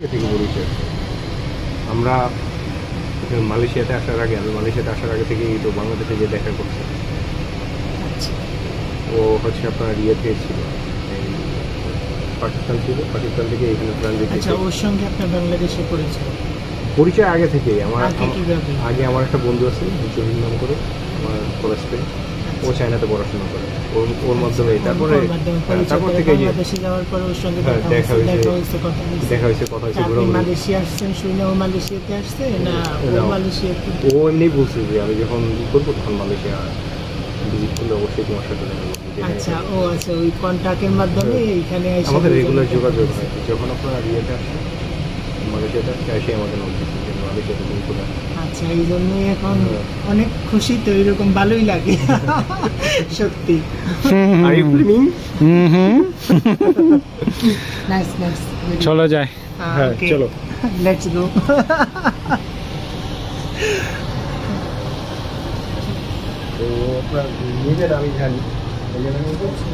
থেকে পরিচয়। আমরা মালয়েশিয়াতে আসার আগে থেকেই তো বাংলাদেশে যে দেখা করছে। আচ্ছা ও হচ্ছে আপনার ইয়েতে ছিল, এই পাকিস্তান ছিল, পাকিস্তান থেকে এখানে ট্রানজিট। আচ্ছা, ওর সঙ্গে আপনার বাংলাদেশে পরিচয় আগে থেকেই। কিভাবে? আগে আমার একটা বন্ধু আছে জহির নাম করে, আমার কলেজ ফ্রেন্ড। ও চায়নাতে পড়াশোনা করে, ওর মাধ্যমে। তারপর থেকে বাংলাদেশে যাওয়ার পর ওর সঙ্গে দেখা হয়েছে, কথা হয়েছে। আপনি মালয়েশিয়া আসছেন শুনে ও মালয়েশিয়াতে আসছে না ও মালয়েশিয়াতে? ও এমনি বলছে যে আমি যখন করবো তখন মালয়েশিয়া ভিজিট করলে অবশ্যই তোমার সাথে দেখা করবো। আচ্ছা, ও আচ্ছা, ওই কন্ট্যাক্টের মাধ্যমে এইখানে এসে আমাদের রেগুলার যোগাযোগ হয়। যখন আপনার ইয়েতে আসে, মালয়েশিয়াতে আসে আমাকে নক দিচ্ছে যে মালয়েশিয়াতে তুমি চলে আসো। আচ্ছা, এই জন্যই এখন অনেক খুশি তো, এরকম ভালোই লাগে সত্যি। Are you feeling nice nice. চলো যায়। হ্যাঁ চলো, লেটস গো। তো আপনার নিজের আমি জানি, এই জন্য আমি বলছি।